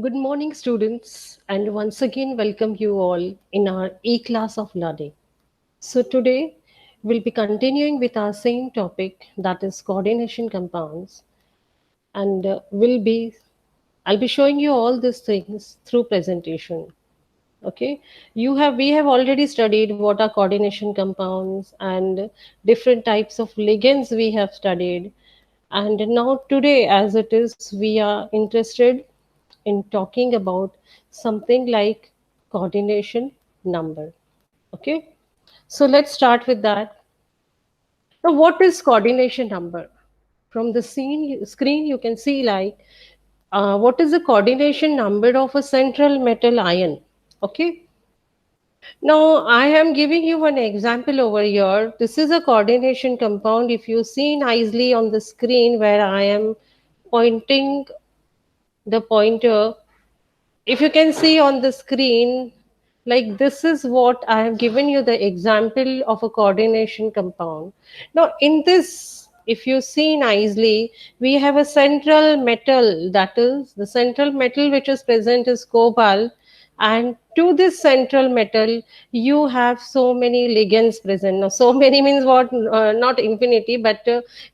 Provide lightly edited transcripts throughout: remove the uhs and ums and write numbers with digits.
Good morning, students, and once again, welcome you all in our E class of learning. So, today we'll be continuing with our same topic that is coordination compounds, and I'll be showing you all these things through presentation. Okay, we have already studied what are coordination compounds and different types of ligands we have studied, and now today, as it is, we are interested in talking about something like coordination number. Okay, so let's start with that. Now, what is coordination number? From the screen, you can see what is the coordination number of a central metal ion. Okay, now I am giving you one example over here. This is a coordination compound. If you see nicely on the screen where I am pointing the pointer, if you can see on the screen, like this is what I have given you the example of a coordination compound. Now in this, if you see nicely, we have a central metal, that is the central metal which is present is cobalt, and to this central metal you have so many ligands present. Now so many means what, not infinity, but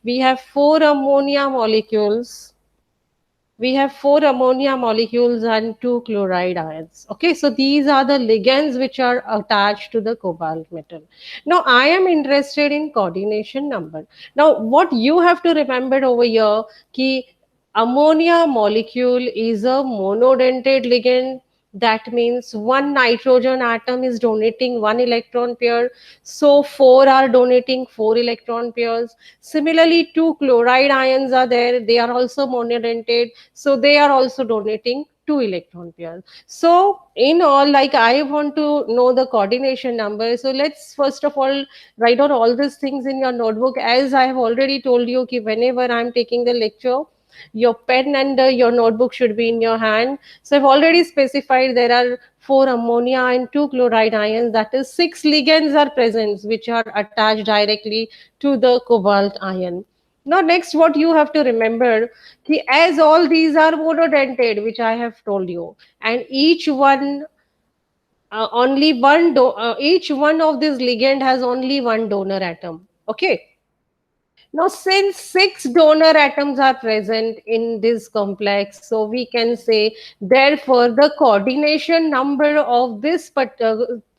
we have four ammonia molecules, we have four ammonia molecules and two chloride ions. Okay, so these are the ligands which are attached to the cobalt metal. Now, I am interested in coordination number. Now, what you have to remember over here, ki ammonia molecule is a monodentate ligand. That means one nitrogen atom is donating one electron pair, so four are donating four electron pairs. Similarly, two chloride ions are there, they are also monodentate, so they are also donating two electron pairs. So in all, like I want to know the coordination number. So let's first of all write down all these things in your notebook. As I have already told you, ki whenever I'm taking the lecture, your pen and your notebook should be in your hand. So I've already specified there are four ammonia and two chloride ions, that is six ligands are present which are attached directly to the cobalt ion. Now next what you have to remember, ki as all these are monodentate, which I have told you, and each one each one of these ligand has only one donor atom. Okay, now, since six donor atoms are present in this complex, so we can say, therefore, the coordination number of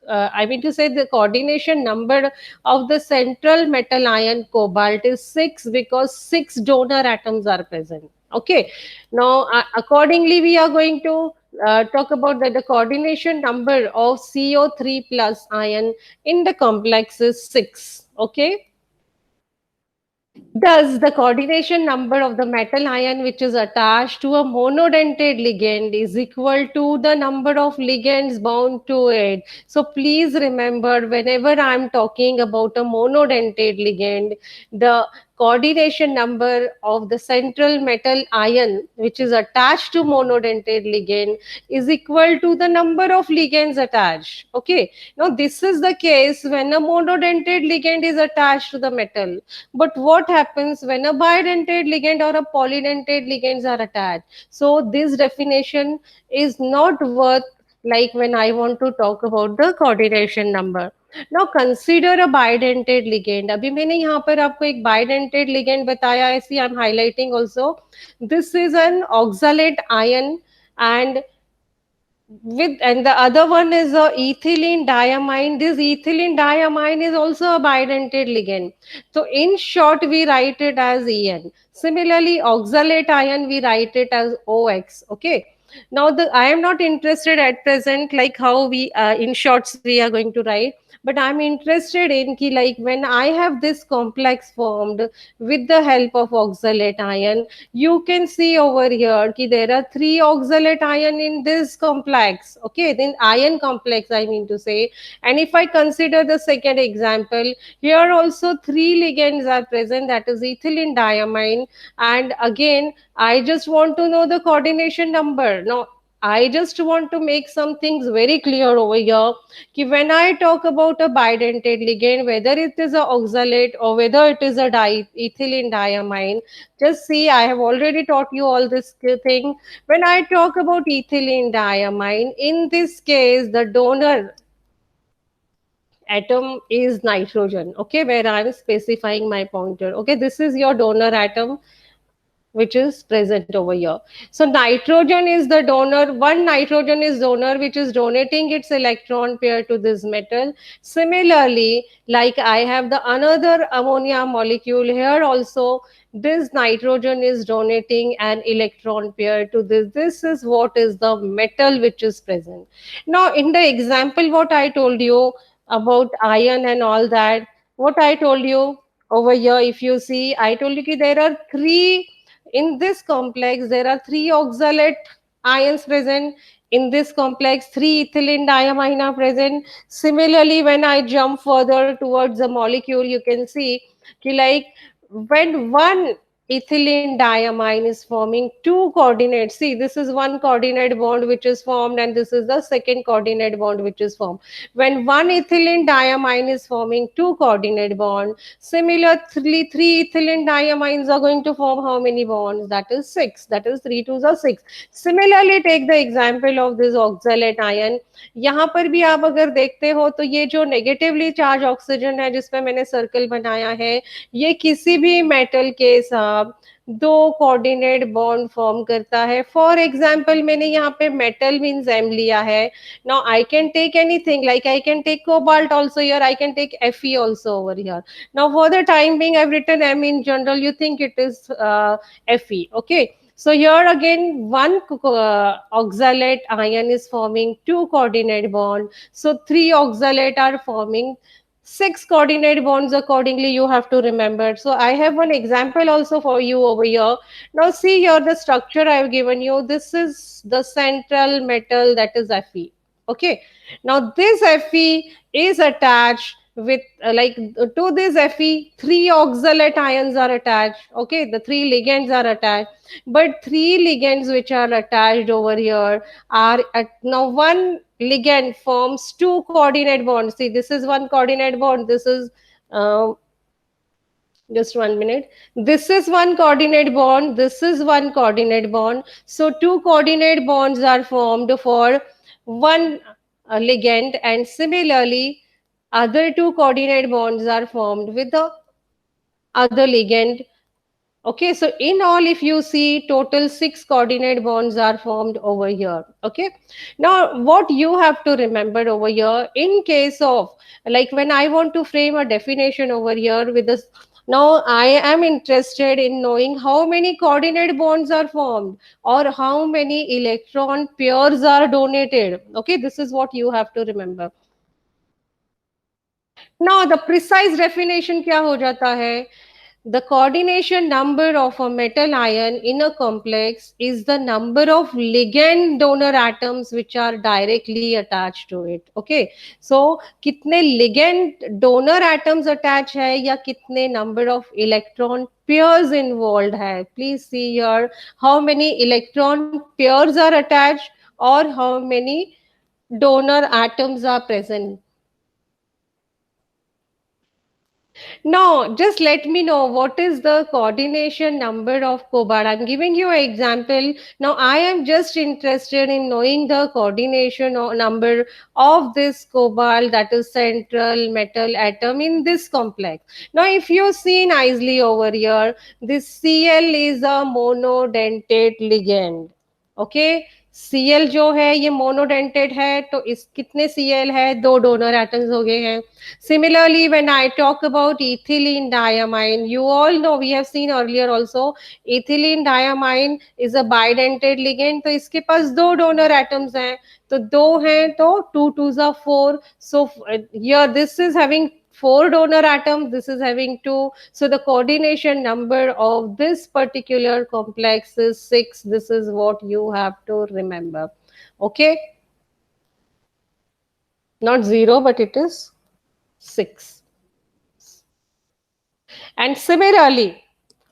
I mean to say the coordination number of the central metal ion cobalt is 6 because six donor atoms are present. Okay. Now, accordingly, we are going to talk about that the coordination number of CO3 plus ion in the complex is 6. Okay. Thus, the coordination number of the metal ion which is attached to a monodentate ligand is equal to the number of ligands bound to it. So please remember, whenever I am talking about a monodentate ligand, the coordination number of the central metal ion which is attached to monodentate ligand is equal to the number of ligands attached. Okay. Now this is the case when a monodentate ligand is attached to the metal, but what happens when a bidentate ligand or a polydentate ligands are attached? So this definition is not worth, like when I want to talk about the coordination number. Now consider a bidentate ligand. अभी मैंने यहाँ पर आपको एक bidentate ligand बताया है, see I'm highlighting also. This is an oxalate ion, and the other one is ethylene diamine. This ethylene diamine is also a bidentate ligand. So in short, we write it as En. Similarly, oxalate ion, we write it as OX. Okay. Now I am not interested at present like how we in shorts we are going to write, but I'm interested in ki like when I have this complex formed with the help of oxalate ion, you can see over here ki there are three oxalate ion in this complex. Okay, then ion complex I mean to say. And if I consider the second example, here also three ligands are present, that is ethylene diamine. And again, I just want to know the coordination number. Now I just want to make some things very clear over here. Ki when I talk about a bidentate ligand, whether it is a oxalate or whether it is a ethylene diamine, just see, I have already taught you all this thing. When I talk about ethylene diamine, in this case, the donor atom is nitrogen. Okay, where I am specifying my pointer. Okay, this is your donor atom which is present over here. So nitrogen is the donor, one nitrogen is donor which is donating its electron pair to this metal. Similarly, like I have the another ammonia molecule here also, this nitrogen is donating an electron pair to this. This is what is the metal which is present. Now in the example what I told you about iron and all that, what I told you over here, if you see, I told you that there are three in this complex, there are three oxalate ions present. In this complex, three ethylene diamine are present. Similarly, when I jump further towards the molecule, you can see like when one ethylene diamine is forming two coordinates. See, this is one coordinate bond which is formed, and this is the second coordinate bond which is formed. When one ethylene diamine is forming two coordinate bond, similarly, three ethylene diamines are going to form how many bonds? That is six. That is 3 twos are 6. Similarly, take the example of this oxalate ion. यहाँ पर भी आप अगर देखते हो तो ये जो नेगेटिवली चार्ज ऑक्सीजन है जिसपे मैंने सर्कल बनाया है, ये किसी भी मेटल के साथ दो कोऑर्डिनेट बॉन्ड फॉर्म करता है. फॉर एग्जांपल मैंने यहाँ पे मेटल मींस एम लिया है. Now I can take anything, like I can take cobalt also here, I can take Fe also over here. Now for the time being I've written M in general, you think it is Fe. Okay, so here again one oxalate ion is forming two coordinate bond, so three oxalate are forming six coordinate bonds. Accordingly you have to remember. So I have one example also for you over here. Now see here the structure I have given you. This is the central metal, that is Fe. Okay, now this Fe is attached with to this Fe three oxalate ions are attached. Okay, the three ligands are attached, but three ligands which are attached over here are at now one ligand forms two coordinate bonds. See, this is one coordinate bond, this is uh, just 1 minute. This is one coordinate bond, this is one coordinate bond. So two coordinate bonds are formed for one ligand, and similarly other two coordinate bonds are formed with the other ligand. Okay, so in all, if you see, total six coordinate bonds are formed over here. Okay, now what you have to remember over here, in case of like when I want to frame a definition over here with this, now I am interested in knowing how many coordinate bonds are formed or how many electron pairs are donated. Okay, this is what you have to remember. Now the precise definition क्या हो जाता है? The coordination number of a metal ion in a complex is the number of ligand donor atoms which are directly attached to it. Okay, so कितने ligand donor atoms attached है या कितने number of electron pairs involved है? Please see here how many electron pairs are attached or how many donor atoms are present. No, just let me know what is the coordination number of cobalt. I'm giving you an example. Now, I am just interested in knowing the coordination number of this cobalt, that is central metal atom in this complex. Now, if you see nicely over here, this Cl is a monodentate ligand. Okay, Cl जो है ये monodentate है, तो इस कितने Cl है? दो donor atoms हो गए हैं. Similarly, when I talk about ethylene diamine, you all know, we have seen earlier also, ethylene diamine is a bidentate ligand. तो इसके पास दो donor atoms हैं, तो दो हैं तो 2 twos are 4. So here this is having four donor atoms, this is having two. So the coordination number of this particular complex is 6. This is what you have to remember. Okay, not 0, but it is 6. And similarly,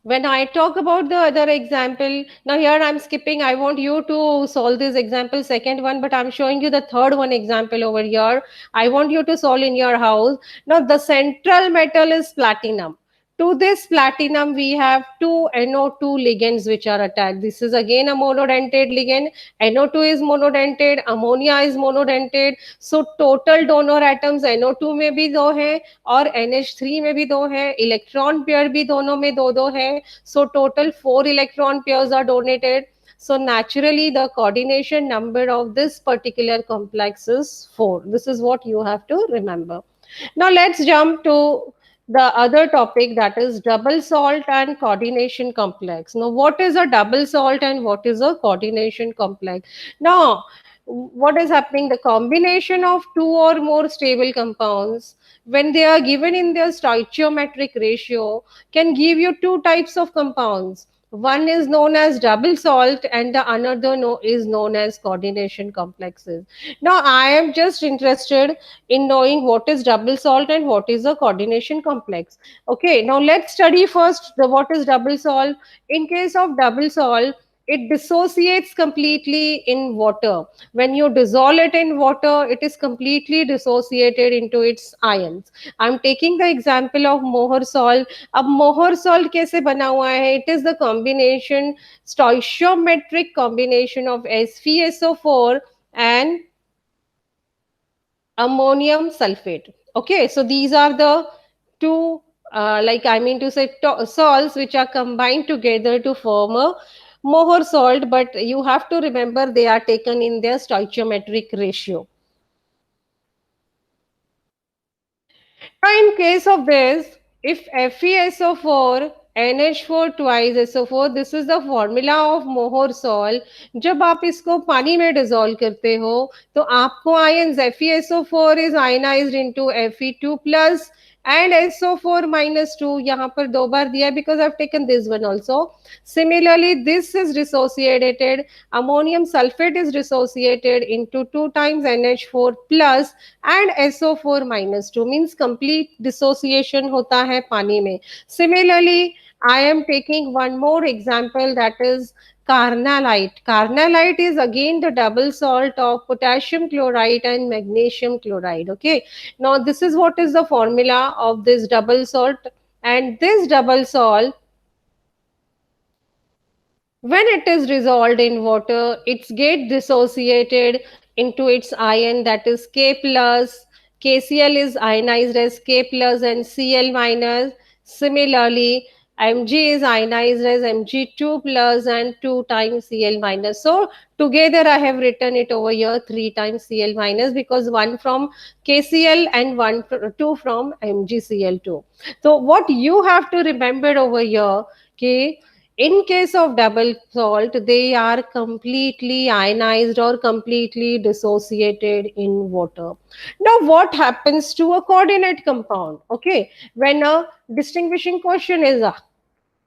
When I talk about the other example, now here I'm skipping. I want you to solve this example, second one, but I'm showing you the third one example over here. I want you to solve in your house. Now the central metal is platinum. To this platinum, we have two NO2 ligands which are attached. This is again a monodentate ligand. NO2 is monodentate, ammonia is monodentate. So total donor atoms NO2 में भी दो हैं और NH3 में भी दो हैं. Electron pair भी दोनों में दो दो है. So total 4 electron pairs are donated. So naturally the coordination number of this particular complex is 4. This is what you have to remember. Now let's jump to the other topic, that is double salt and coordination complex. Now what is a double salt and what is a coordination complex? Now what is happening? The combination of two or more stable compounds, when they are given in their stoichiometric ratio, can give you two types of compounds. One is known as double salt and the another is known as coordination complexes. Now I am just interested in knowing what is double salt and what is a coordination complex. Okay, now let's study first the what is double salt. In case of double salt, it dissociates completely in water. When you dissolve it in water, it is completely dissociated into its ions. I'm taking the example of मोहर salt. अब मोहर salt कैसे बना हुआ है? It is the combination, stoichiometric combination of SvSO4 and ammonium sulfate. Okay, so these are the two, like I mean to say, salts which are combined together to form a Mohr salt, but you have to remember they are taken in their stoichiometric ratio. Now, in case of this, if FeSO4 NH4 twice SO4, this is the formula of मोहर salt. जब आप इसको पानी में dissolve करते हो तो आपको ions FeSO4 is ionized into Fe2 plus and SO4 minus 2 यहाँ पर दो बार दिया because I've taken this one also. Similarly, this is dissociated. Ammonium sulfate is dissociated into 2 times NH4 plus and SO4 minus 2, means complete dissociation hota hai pani mein. Similarly, I am taking one more example, that is carnallite. Carnallite is again the double salt of potassium chloride and magnesium chloride. Okay, now this is what is the formula of this double salt, and this double salt, when it is dissolved in water, it gets dissociated into its ion, that is K plus. KCl is ionized as K plus and Cl minus. Similarly, Mg is ionized as Mg2 plus and 2 times Cl minus. So together I have written it over here 3 times Cl minus because one from KCl and two from MgCl2. So what you have to remember over here, okay, in case of double salt, they are completely ionized or completely dissociated in water. Now, what happens to a coordinate compound? Okay, when a distinguishing question is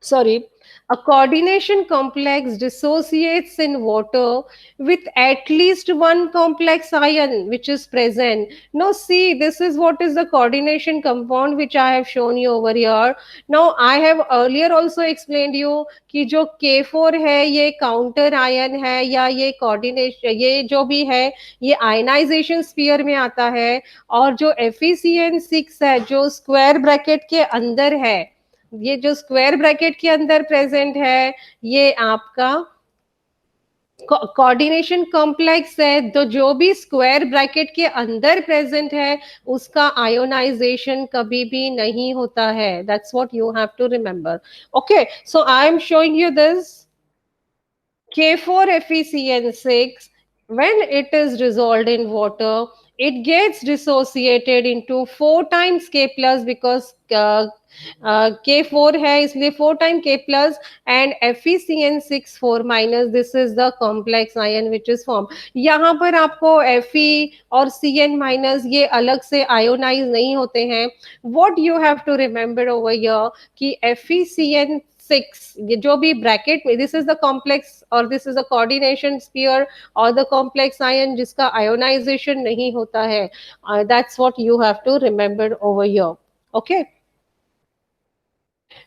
sorry, a coordination complex dissociates in water with at least one complex ion which is present. Now see, this is what is the coordination compound which I have shown you over here. Now I have earlier also explained you कि जो K4 है ये counter ion है या ये coordination, ये जो भी है ये आयनाइजेशन स्फीयर में आता है, और जो FeCN6 है जो स्क्वायर ब्रैकेट के अंदर है, ये जो स्क्वायर ब्रैकेट के अंदर प्रेजेंट है, ये आपका कोऑर्डिनेशन कॉम्प्लेक्स है. तो जो भी स्क्वायर ब्रैकेट के अंदर प्रेजेंट है उसका आयोनाइजेशन कभी भी नहीं होता है. That's what you have to remember. Okay, so I am showing you this K4FeCN6. When it is dissolved in water, it gets dissociated into 4 times K plus because K4 है इसलिए 4 times K plus and FeCN6 4 minus. This is the complex ion which is formed. यहाँ पर आपको Fe और Cn minus ये अलग से ionize नहीं होते हैं. What you have to remember over here कि FeCN 6, ये जो भी ब्रैकेट में, दिस इज द कॉम्प्लेक्स और this is the coordination sphere और द कॉम्प्लेक्स आयन जिसका आयोनाइजेशन नहीं होता है. That's what you have to remember over here. Okay,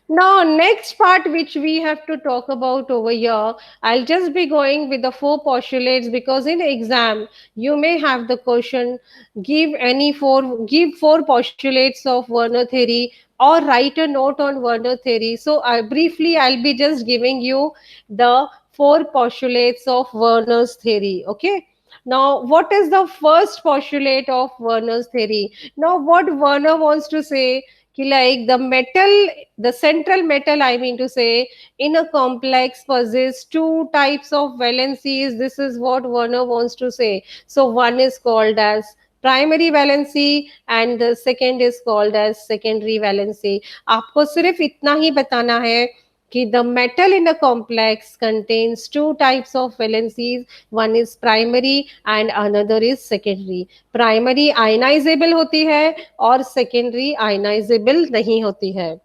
Now, next part which we have to talk about over here, I'll just be going with the four postulates because in exam you may have the question give four postulates of Werner theory or write a note on Werner theory. So, briefly I'll be just giving you the four postulates of Werner's theory. Okay. Now, what is the first postulate of Werner's theory? Now, what Werner wants to say, ki like the central metal, I mean to say, in a complex possesses two types of valencies. This is what Werner wants to say. So, one is called as primary valency and the second is called as secondary valency. आपको सिर्फ इतना ही बताना है कि the metal in a complex contains two types of valencies. One is primary and another is secondary. Primary ionizable होती है और secondary ionizable नहीं होती है.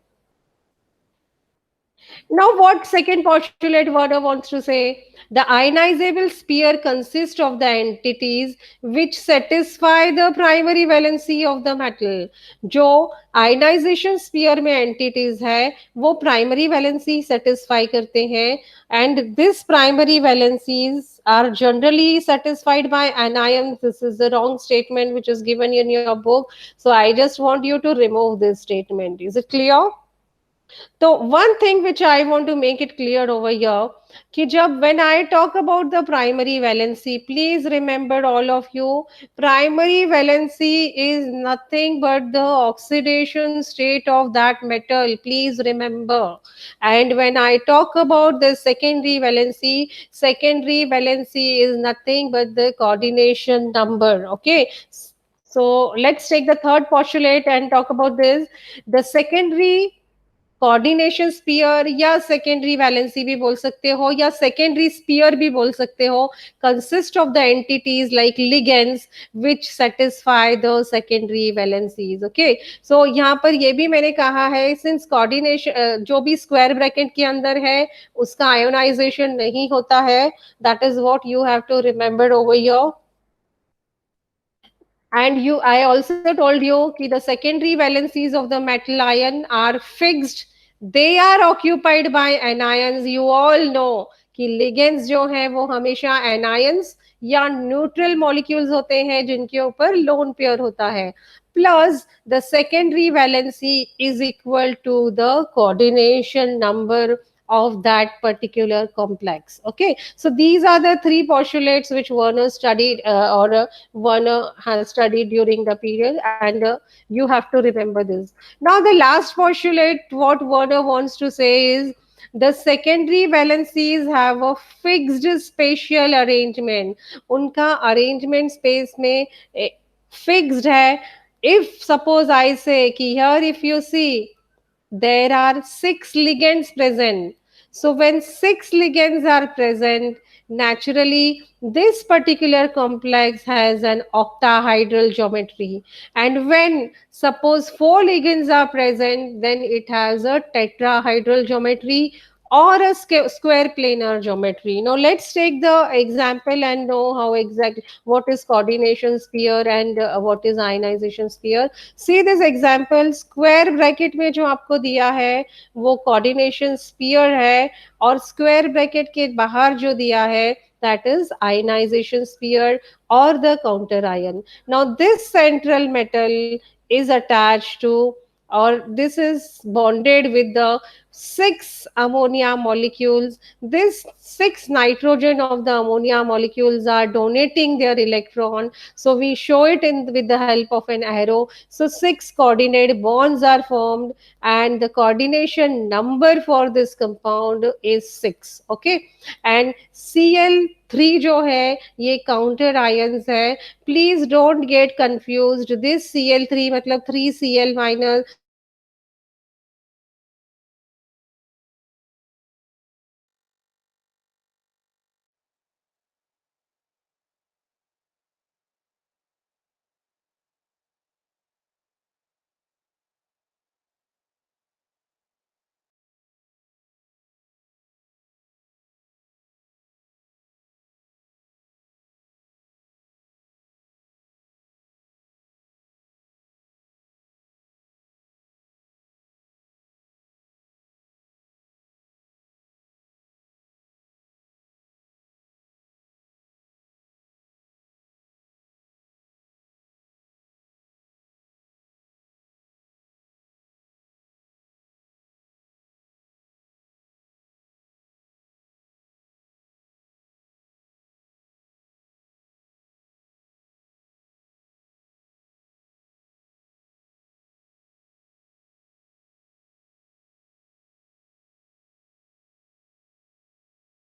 Now, what second postulate Werner wants to say? The ionizable sphere consists of the entities which satisfy the primary valency of the metal. जो ionization sphere में entities है, वो primary valency satisfy करते हैं, and this primary valencies are generally satisfied by anions. This is the wrong statement which is given in your book. So I just want you to remove this statement. Is it clear? So one thing which I want to make it clear over here, कि जब when I talk about the primary valency, please remember all of you, primary valency is nothing but the oxidation state of that metal. Please remember. And when I talk about the secondary valency is nothing but the coordination number. Okay. So let's take the third postulate and talk about this. The secondary coordination sphere या secondary valency भी बोल सकते हो या secondary spear भी बोल सकते हो consist of the entities like ligands which satisfy the secondary valencies. Okay, so यहाँ पर ये भी मैंने कहा है सिंस कोऑर्डिनेशन जो भी स्क्वायर ब्रैकेट के अंदर है उसका आयोनाइजेशन नहीं होता है. That is what you have to remember over your. And you, I also told you that the secondary valencies of the metal ion are fixed. They are occupied by anions. You all know कि ligands जो हैं वो हमेशा anions या neutral molecules होते हैं जिनके ऊपर lone pair होता है. Plus the secondary valency is equal to the coordination number of that particular complex. Okay, so these are the three postulates which Werner studied or Werner has studied during the period, and you have to remember this. Now, the last postulate, what Werner wants to say is the secondary valencies have a fixed spatial arrangement. उनका arrangement space में fixed है. If suppose I say कि here if you see there are six ligands present. So when six ligands are present, naturally this particular complex has an octahedral geometry. And when suppose four ligands are present, then it has a tetrahedral geometry or a square planar geometry. Now let's take the example and know how exactly what is coordination sphere and what is ionization sphere. See this example, square bracket में जो आपको दिया है वो coordination sphere है और square bracket के बाहर जो दिया है that is ionization sphere or the counter ion. Now this central metal is attached to or this is bonded with the six ammonia molecules. This six nitrogen of the ammonia molecules are donating their electron. So we show it in with the help of an arrow. So six coordinate bonds are formed and the coordination number for this compound is 6. Okay, and Cl3 जो है ये counter ions है. Please don't get confused. This Cl3 मतलब 3Cl minus